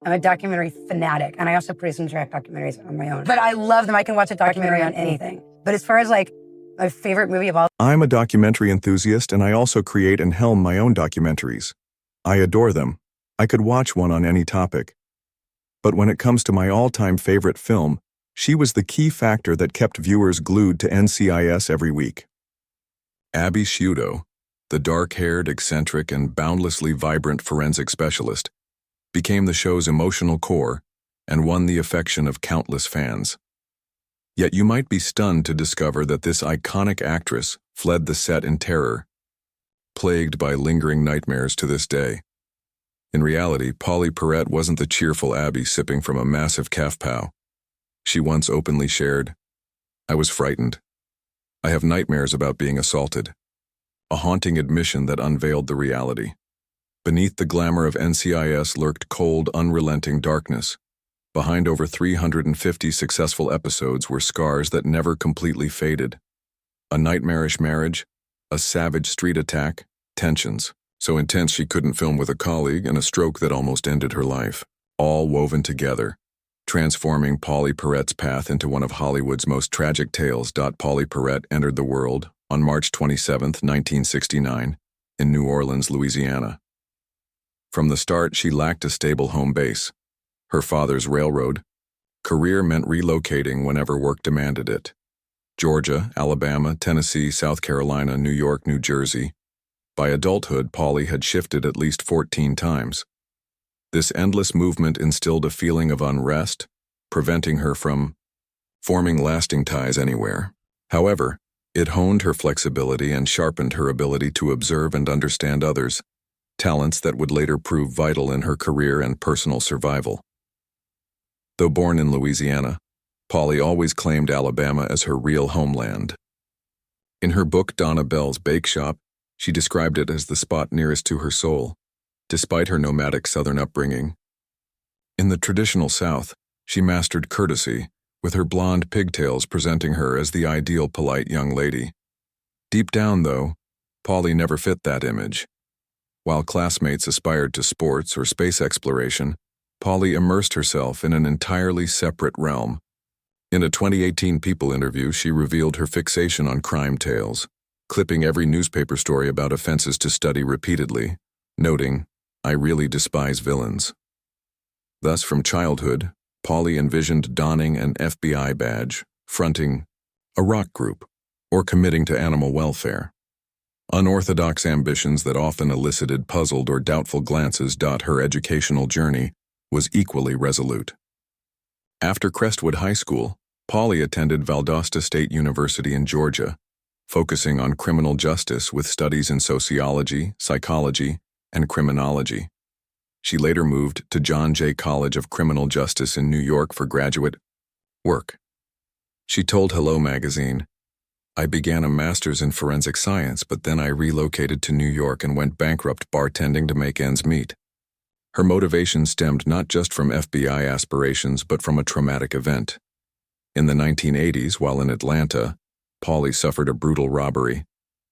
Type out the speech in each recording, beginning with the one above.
I'm a documentary fanatic, and I also produce and direct documentaries on my own. But I love them. I can watch a documentary on anything. But as far as like my favorite movie of all, I'm a documentary enthusiast, and I also create and helm my own documentaries. I adore them. I could watch one on any topic. But when it comes to my all-time favorite film, she was the key factor that kept viewers glued to NCIS every week. Abby Sciuto, the dark-haired, eccentric, and boundlessly vibrant forensic specialist, became the show's emotional core and won the affection of countless fans. Yet you might be stunned to discover that this iconic actress fled the set in terror, plagued by lingering nightmares to this day. In reality, Pauley Perrette wasn't the cheerful Abby sipping from a massive caf-pow. She once openly shared, "I was frightened. I have nightmares about being assaulted." A haunting admission that unveiled the reality. Beneath the glamour of NCIS lurked cold, unrelenting darkness. Behind over 350 successful episodes were scars that never completely faded. A nightmarish marriage, a savage street attack, tensions so intense she couldn't film with a colleague, and a stroke that almost ended her life, all woven together, transforming Pauley Perrette's path into one of Hollywood's most tragic tales. Pauley Perrette entered the world on March 27, 1969, in New Orleans, Louisiana. From the start, she lacked a stable home base. Her father's railroad career meant relocating whenever work demanded it. Georgia, Alabama, Tennessee, South Carolina, New York, New Jersey. By adulthood, Pauley had shifted at least 14 times. This endless movement instilled a feeling of unrest, preventing her from forming lasting ties anywhere. However, it honed her flexibility and sharpened her ability to observe and understand others, talents that would later prove vital in her career and personal survival. Though born in Louisiana, Pauley always claimed Alabama as her real homeland. In her book Donna Bell's Bake Shop, she described it as the spot nearest to her soul, despite her nomadic Southern upbringing. In the traditional South, she mastered courtesy, with her blonde pigtails presenting her as the ideal polite young lady. Deep down, though, Pauley never fit that image. While classmates aspired to sports or space exploration, Pauley immersed herself in an entirely separate realm. In a 2018 People interview, she revealed her fixation on crime tales, clipping every newspaper story about offenses to study repeatedly, noting, "I really despise villains." Thus, from childhood, Pauley envisioned donning an FBI badge, fronting a rock group, or committing to animal welfare. Unorthodox ambitions that often elicited puzzled or doubtful glances. Her educational journey was equally resolute. After Crestwood High School, Pauley attended Valdosta State University in Georgia, focusing on criminal justice with studies in sociology, psychology, and criminology. She later moved to John Jay College of Criminal Justice in New York for graduate work. She told Hello magazine, "I began a master's in forensic science, but then I relocated to New York and went bankrupt bartending to make ends meet." Her motivation stemmed not just from FBI aspirations, but from a traumatic event. In the 1980s, while in Atlanta, Pauley suffered a brutal robbery.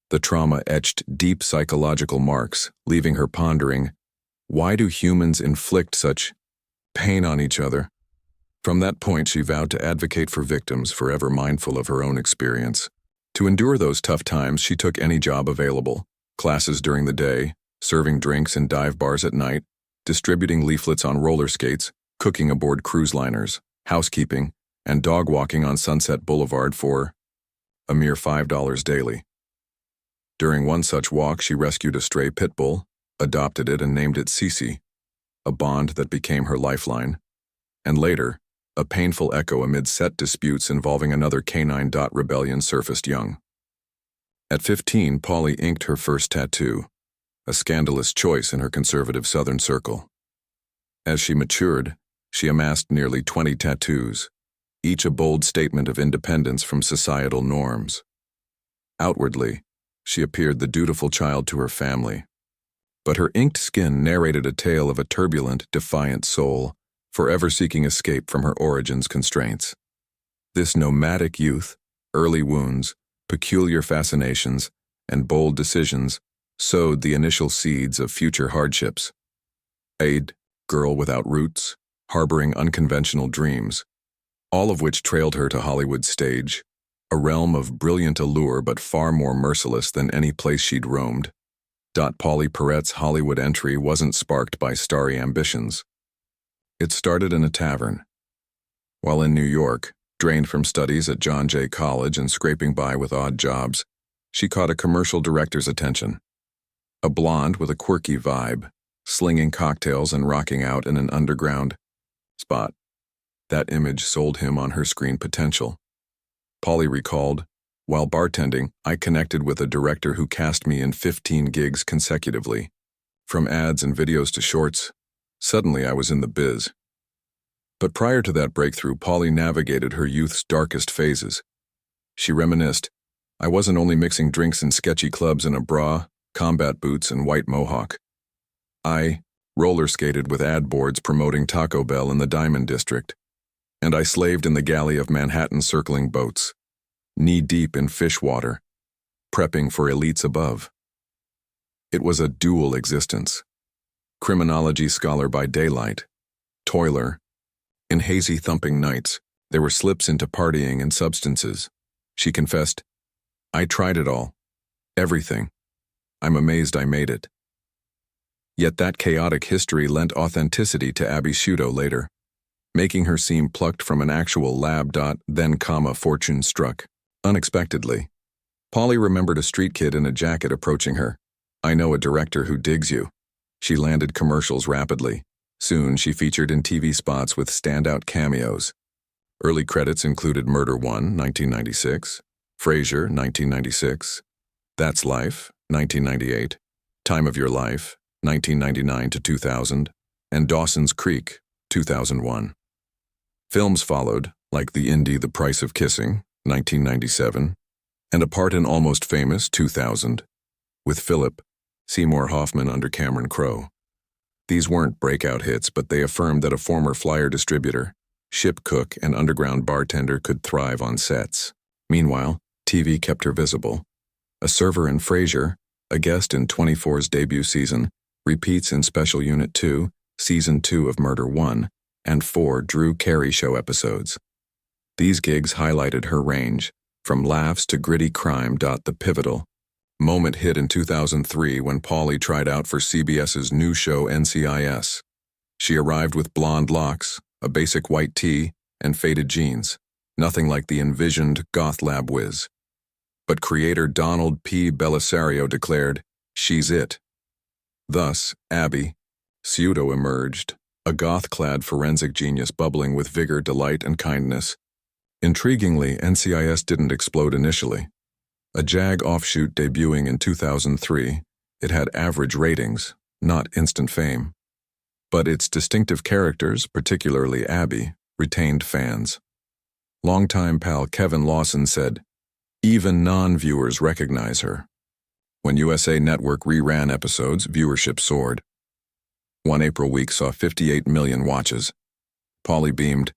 The trauma etched deep psychological marks, leaving her pondering, why do humans inflict such pain on each other? From that point, she vowed to advocate for victims, forever mindful of her own experience. To endure those tough times, she took any job available, classes during the day, serving drinks in dive bars at night, distributing leaflets on roller skates, cooking aboard cruise liners, housekeeping, and dog walking on Sunset Boulevard for a mere $5 daily. During one such walk, she rescued a stray pit bull, adopted it and named it Cece, a bond that became her lifeline. And later, a painful echo amid set disputes involving another canine. Rebellion surfaced young. At 15, Pauley inked her first tattoo, a scandalous choice in her conservative Southern circle. As she matured, she amassed nearly 20 tattoos, each a bold statement of independence from societal norms. Outwardly, she appeared the dutiful child to her family, but her inked skin narrated a tale of a turbulent, defiant soul, forever seeking escape from her origins' constraints. This nomadic youth, early wounds, peculiar fascinations, and bold decisions sowed the initial seeds of future hardships. A girl without roots, harboring unconventional dreams, all of which trailed her to Hollywood's stage, a realm of brilliant allure but far more merciless than any place she'd roamed. Pauley Perrette's Hollywood entry wasn't sparked by starry ambitions. It started in a tavern. While in New York, drained from studies at John Jay College and scraping by with odd jobs, she caught a commercial director's attention. A blonde with a quirky vibe, slinging cocktails and rocking out in an underground spot. That image sold him on her screen potential. Pauley recalled, "While bartending, I connected with a director who cast me in 15 gigs consecutively. From ads and videos to shorts, suddenly I was in the biz." But prior to that breakthrough, Pauley navigated her youth's darkest phases. She reminisced, "I wasn't only mixing drinks in sketchy clubs in a bra, combat boots, and white mohawk. I roller skated with ad boards promoting Taco Bell in the Diamond District. And I slaved in the galley of Manhattan circling boats, knee-deep in fish water, prepping for elites above." It was a dual existence. Criminology scholar by daylight, toiler. In hazy thumping nights, there were slips into partying and substances. She confessed, "I tried it all. Everything. I'm amazed I made it." Yet that chaotic history lent authenticity to Abby Sciuto later, making her seem plucked from an actual lab. Then, fortune struck. Unexpectedly. Pauley remembered a street kid in a jacket approaching her. "I know a director who digs you." She landed commercials rapidly. Soon, she featured in TV spots with standout cameos. Early credits included Murder One, 1996, Frasier, 1996, That's Life, 1998, Time of Your Life, 1999 to 2000, and Dawson's Creek, 2001. Films followed, like the indie The Price of Kissing, 1997, and a part in Almost Famous, 2000, with Philip Seymour Hoffman under Cameron Crowe. These weren't breakout hits, but they affirmed that a former flyer distributor, ship cook, and underground bartender could thrive on sets. Meanwhile, TV kept her visible. A server in Frasier, a guest in 24's debut season, repeats in Special Unit 2, Season 2 of Murder 1, and 4 Drew Carey Show episodes. These gigs highlighted her range, from laughs to gritty crime. The pivotal moment hit in 2003 when Pauley tried out for CBS's new show NCIS. She arrived with blonde locks, a basic white tee, and faded jeans, nothing like the envisioned goth lab whiz. But creator Donald P. Bellisario declared, "She's it." Thus, Abby Sciuto emerged, a goth-clad forensic genius bubbling with vigor, delight, and kindness. Intriguingly, NCIS didn't explode initially. A JAG offshoot debuting in 2003, it had average ratings, not instant fame. But its distinctive characters, particularly Abby, retained fans. Longtime pal Kevin Lawson said, "Even non-viewers recognize her." When USA Network reran episodes, viewership soared. One April week saw 58 million watches. Pauley beamed,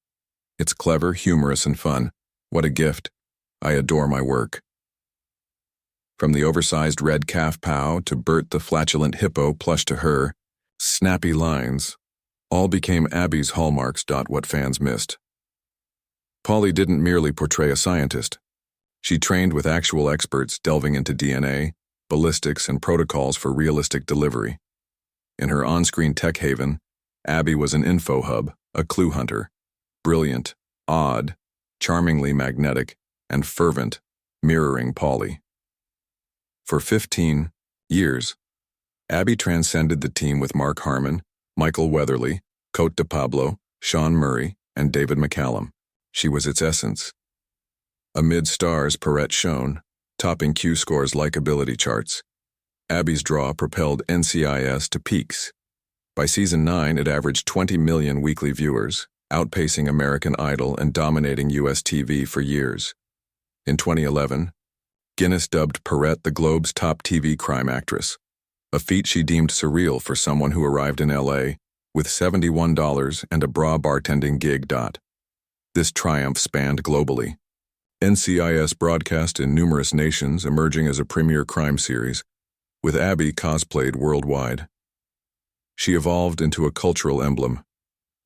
"It's clever, humorous, and fun. What a gift. I adore my work." From the oversized red calf pow to Bert the flatulent hippo plush to her, snappy lines, all became Abby's hallmarks. What fans missed. Pauley didn't merely portray a scientist. She trained with actual experts delving into DNA, ballistics, and protocols for realistic delivery. In her on-screen tech haven, Abby was an info hub, a clue hunter, brilliant, odd, charmingly magnetic, and fervent, mirroring Pauley. For 15 years, Abby transcended the team with Mark Harmon, Michael Weatherly, Cote DePablo, Sean Murray, and David McCallum. She was its essence. Amid stars Perrette shone, topping Q-Score's likability charts. Abby's draw propelled NCIS to peaks. By season 9, it averaged 20 million weekly viewers, outpacing American Idol and dominating US TV for years. In 2011, Guinness dubbed Perrette the Globe's top TV crime actress, a feat she deemed surreal for someone who arrived in LA with $71 and a bra bartending gig. This triumph spanned globally. NCIS broadcast in numerous nations, emerging as a premier crime series, with Abby cosplayed worldwide. She evolved into a cultural emblem,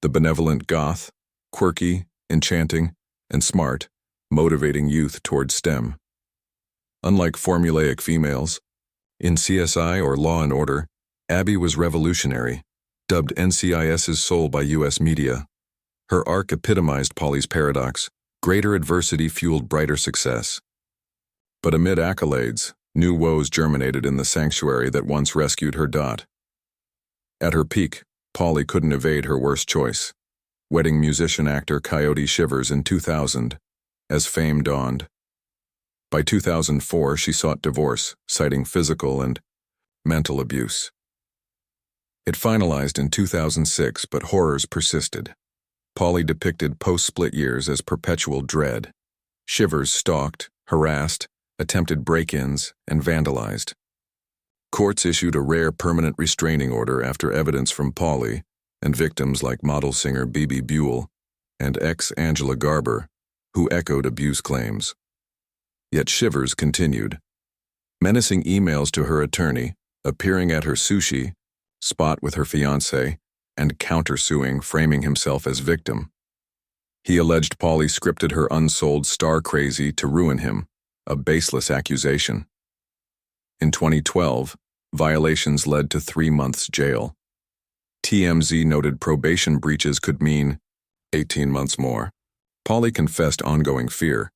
The benevolent goth, quirky, enchanting, and smart, motivating youth toward STEM. Unlike formulaic females, in CSI or Law and Order, Abby was revolutionary, dubbed NCIS's soul by U.S. media. Her arc epitomized Pauley's paradox: greater adversity fueled brighter success. But amid accolades, new woes germinated in the sanctuary that once rescued her. At her peak, Pauley couldn't evade her worst choice: wedding musician-actor Coyote Shivers in 2000, as fame dawned. By 2004, she sought divorce, citing physical and mental abuse. It finalized in 2006, but horrors persisted. Pauley depicted post-split years as perpetual dread. Shivers stalked, harassed, attempted break-ins, and vandalized. Courts issued a rare permanent restraining order after evidence from Pauley and victims like model singer Bebe Buell and ex-Angela Garber, who echoed abuse claims. Yet Shivers continued, menacing emails to her attorney, appearing at her sushi spot with her fiancé, and countersuing, framing himself as victim. He alleged Pauley scripted her unsold star crazy to ruin him, a baseless accusation. In 2012, violations led to 3 months jail. TMZ noted probation breaches could mean 18 months more. Pauley confessed ongoing fear.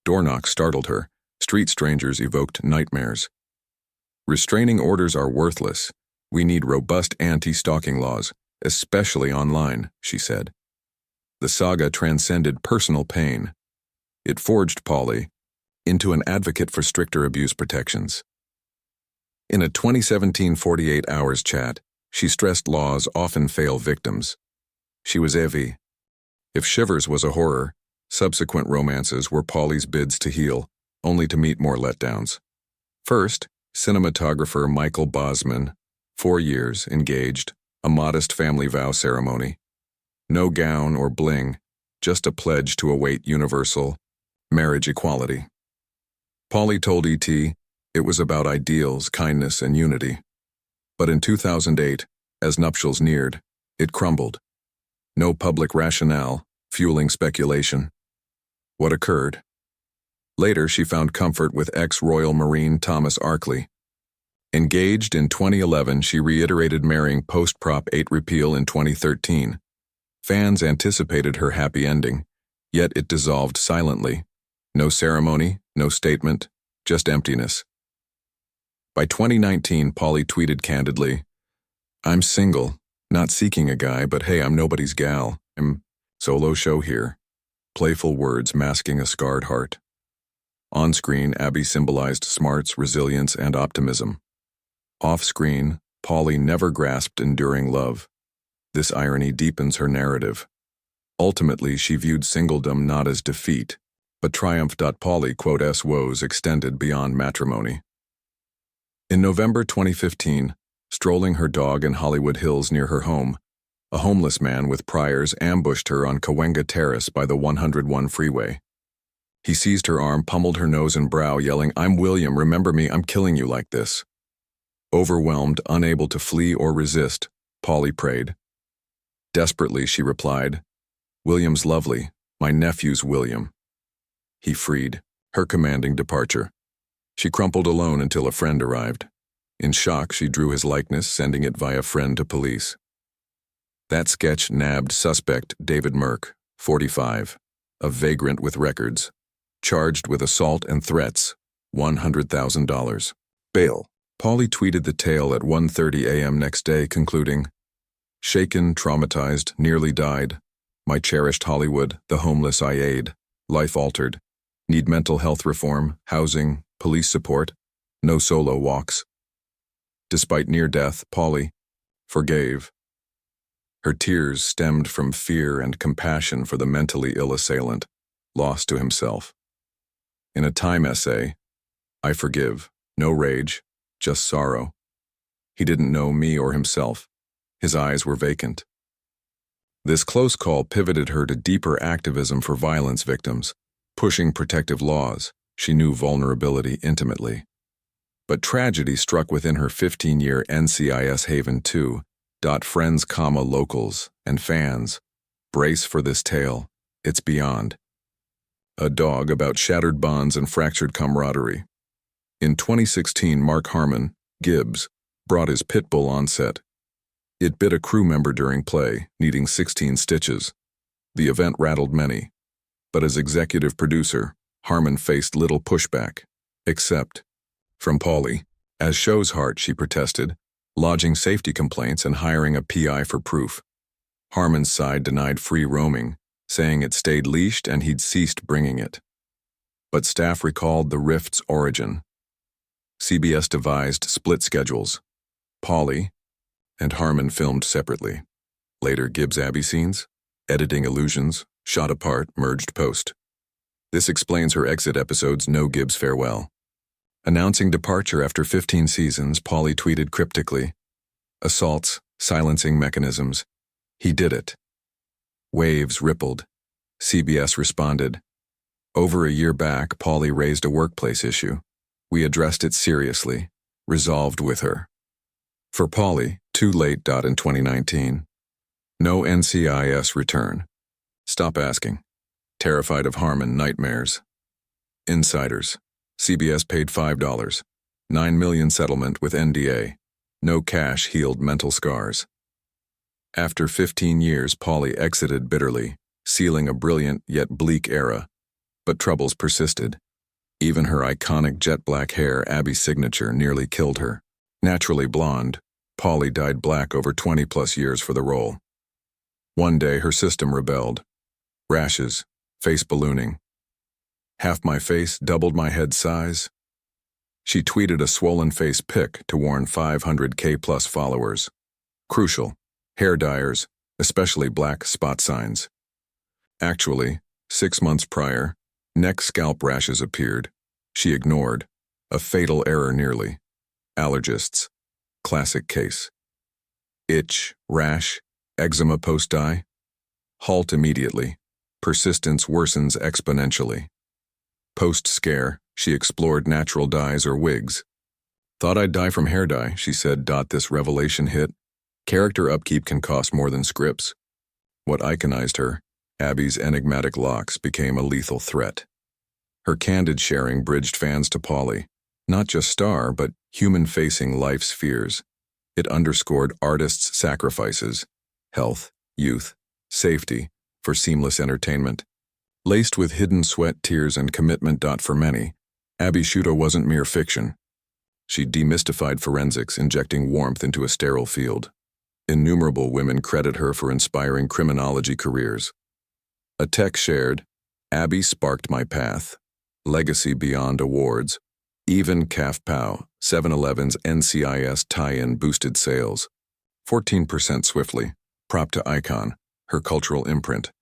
Door knocks startled her. Street strangers evoked nightmares. Restraining orders are worthless. We need robust anti-stalking laws, especially online, she said. The saga transcended personal pain. It forged Pauley into an advocate for stricter abuse protections. In a 2017 48 Hours chat, she stressed laws often fail victims. She was Evie. If Shivers was a horror, subsequent romances were Pauley's bids to heal, only to meet more letdowns. First, cinematographer Michael Bosman, 4 years, engaged, a modest family vow ceremony. No gown or bling, just a pledge to await universal marriage equality. Pauley told ET it was about ideals, kindness, and unity. But in 2008, as nuptials neared, it crumbled. No public rationale, fueling speculation. What occurred? Later, she found comfort with ex-Royal Marine Thomas Arkley. Engaged in 2011, she reiterated marrying post-Prop 8 repeal in 2013. Fans anticipated her happy ending, yet it dissolved silently. No ceremony, no statement, just emptiness. By 2019, Pauley tweeted candidly, "I'm single, not seeking a guy, but hey, I'm nobody's gal. I'm solo show here." Playful words masking a scarred heart. On-screen, Abby symbolized smarts, resilience, and optimism. Off-screen, Pauley never grasped enduring love. This irony deepens her narrative. Ultimately, she viewed singledom not as defeat, but triumph. Pauley, quote, woes extended beyond matrimony. In November 2015, strolling her dog in Hollywood Hills near her home, a homeless man with priors ambushed her on Cahuenga Terrace by the 101 freeway. He seized her arm, pummeled her nose and brow, yelling, "I'm William, remember me, I'm killing you like this." Overwhelmed, unable to flee or resist, Pauley prayed. Desperately, she replied, "William's lovely, my nephew's William." He freed, her commanding departure. She crumpled alone until a friend arrived. In shock, she drew his likeness, sending it via friend to police. That sketch nabbed suspect David Merck, 45, a vagrant with records, charged with assault and threats, $100,000. Bail. Pauley tweeted the tale at 1:30 a.m. next day, concluding, "Shaken, traumatized, nearly died. My cherished Hollywood, the homeless I aid. Life altered. Need mental health reform, housing, police support. No solo walks." Despite near death, Pauley forgave. Her tears stemmed from fear and compassion for the mentally ill assailant, lost to himself. In a Time essay, "I forgive, no rage, just sorrow. He didn't know me or himself. His eyes were vacant." This close call pivoted her to deeper activism for violence victims, pushing protective laws. She knew vulnerability intimately. But tragedy struck within her 15-year NCIS haven too. Friends, locals, and fans Brace for this tale. It's beyond. A dog about shattered bonds and fractured camaraderie. In 2016, Mark Harmon, Gibbs, brought his pit bull on set. It bit a crew member during play, needing 16 stitches. The event rattled many. But as executive producer, Harmon faced little pushback, except from Pauley. As show's heart, she protested, lodging safety complaints and hiring a PI for proof. Harmon's side denied free roaming, saying it stayed leashed and he'd ceased bringing it. But staff recalled the rift's origin. CBS devised split schedules. Pauley and Harmon filmed separately. Later, Gibbs-Abby scenes, editing illusions, shot apart, merged post. This explains her exit episode's No Gibbs Farewell. Announcing departure after 15 seasons, Pauley tweeted cryptically, "Assaults, silencing mechanisms. He did it." Waves rippled. CBS responded. Over a year back, Pauley raised a workplace issue. We addressed it seriously, resolved with her. For Pauley, too late. In 2019. No NCIS return. Stop asking. Terrified of Harmon nightmares. Insiders. CBS paid $5. $9 million settlement with NDA. No cash healed mental scars. After 15 years, Pauley exited bitterly, sealing a brilliant yet bleak era. But troubles persisted. Even her iconic jet black hair, Abby signature, nearly killed her. Naturally blonde, Pauley dyed black over 20-plus years for the role. One day, her system rebelled. Rashes, face ballooning. Half my face, doubled my head size. She tweeted a swollen face pic to warn 500K+ followers. Crucial, hair dyers, especially black spot signs. Actually, 6 months prior, neck scalp rashes appeared. She ignored. A fatal error nearly. Allergists. Classic case. Itch, rash, eczema post-dye. Halt immediately. Persistence worsens exponentially. Post-scare, she explored natural dyes or wigs. Thought I'd die from hair dye, she said. This revelation hit. Character upkeep can cost more than scripts. What iconized her, Abby's enigmatic locks, became a lethal threat. Her candid sharing bridged fans to Pauley, not just star, but human-facing life's fears. It underscored artists' sacrifices, health, youth, safety, for seamless entertainment. Laced with hidden sweat, tears, and commitment. For many, Abby Sciuto wasn't mere fiction. She demystified forensics, injecting warmth into a sterile field. Innumerable women credit her for inspiring criminology careers. A text shared, "Abby sparked my path. Legacy beyond awards. Even Calf Pow, 7-Eleven's NCIS tie-in boosted sales. 14% swiftly. Prop to icon, her cultural imprint."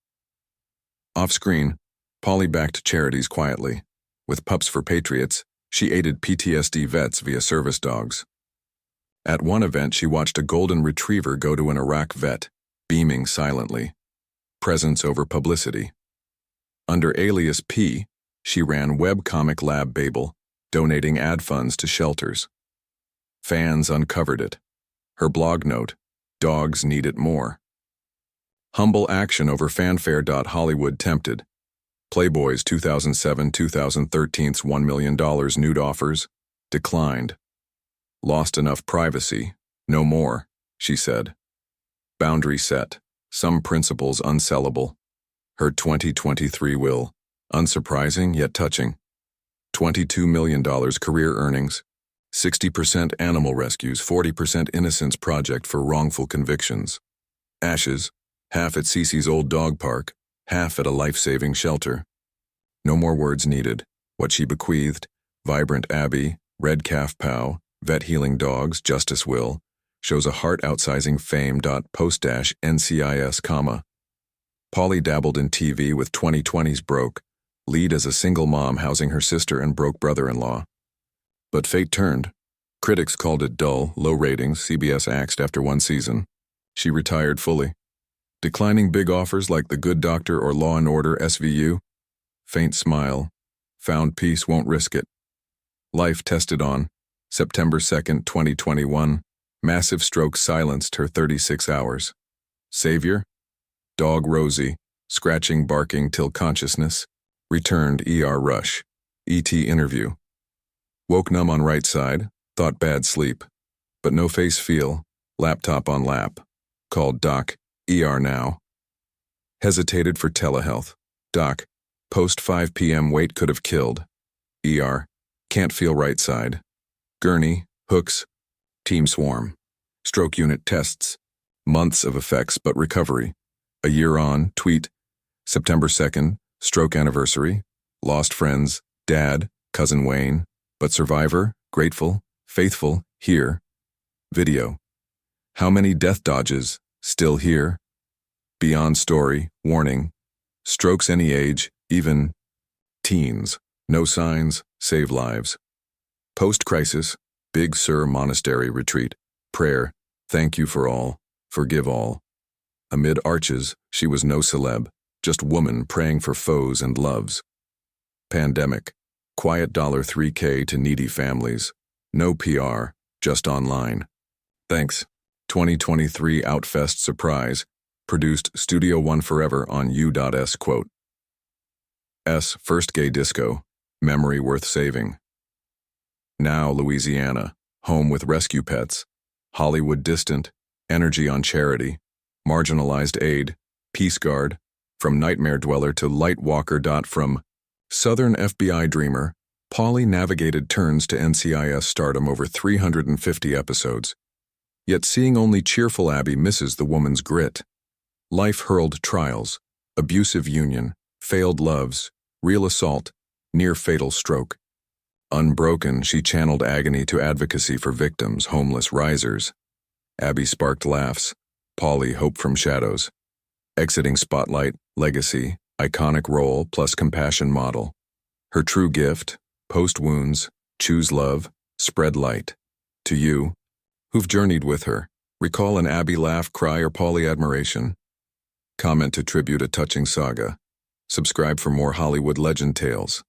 Off-screen, Pauley backed charities quietly. With Pups for Patriots, she aided PTSD vets via service dogs. At one event, she watched a golden retriever go to an Iraq vet, beaming silently. Presence over publicity. Under alias P, she ran webcomic Lab Babel, donating ad funds to shelters. Fans uncovered it. Her blog note, "Dogs need it more." Humble action over fanfare. Hollywood tempted. Playboy's 2007-2013's $1 million nude offers declined. Lost enough privacy. No more, she said. Boundary set. Some principles unsellable. Her 2023 will. Unsurprising yet touching. $22 million career earnings. 60% animal rescues, 40% innocence project for wrongful convictions. Ashes. Half at Cece's old dog park, half at a life-saving shelter. No more words needed. What she bequeathed, vibrant Abby, red calf pow, vet healing dogs, justice will, shows a heart-outsizing fame. Post-NCIS, Pauley dabbled in TV with 2020's Broke, lead as a single mom housing her sister and broke brother-in-law. But fate turned. Critics called it dull, low ratings. CBS axed after one season. She retired fully. Declining big offers like The Good Doctor or Law & Order SVU. Faint smile. Found peace, won't risk it. Life tested on. September 2nd, 2021. Massive stroke silenced her 36 hours. Savior? Dog Rosie, scratching, barking till consciousness. Returned ER rush. ET interview. Woke numb on right side, thought bad sleep. But no face feel, laptop on lap. Called doc, ER now. Hesitated for telehealth. Doc, post 5 p.m. weight could have killed. ER, can't feel right side. Gurney, hooks, team swarm. Stroke unit tests. Months of effects but recovery. A year on, tweet. September 2nd, stroke anniversary. Lost friends, dad, cousin Wayne. But survivor, grateful, faithful, here. Video. How many death dodges, still here? Beyond story, warning. Strokes any age, even teens. No signs, save lives. Post-crisis, Big Sur Monastery Retreat. Prayer, thank you for all, forgive all. Amid arches, she was no celeb, just woman praying for foes and loves. Pandemic, quiet $3K to needy families. No PR, just online. Thanks. 2023 Outfest Surprise, produced Studio One Forever on U.S. Quote. S. First gay disco, memory worth saving. Now Louisiana, home with rescue pets. Hollywood distant, energy on charity. Marginalized aid, Peace Guard. From nightmare dweller to light walker. From Southern FBI dreamer, Pauley navigated turns to NCIS stardom over 350 episodes. Yet seeing only cheerful Abby misses the woman's grit. Life hurled trials, abusive union, failed loves, real assault, near fatal stroke. Unbroken, she channeled agony to advocacy for victims, homeless risers. Abby sparked laughs, Pauley hope from shadows. Exiting spotlight, legacy, iconic role plus compassion model. Her true gift, post wounds, choose love, spread light. To you, who've journeyed with her, recall an Abby laugh, cry, or Pauley admiration. Comment to tribute a touching saga. Subscribe for more Hollywood legend tales.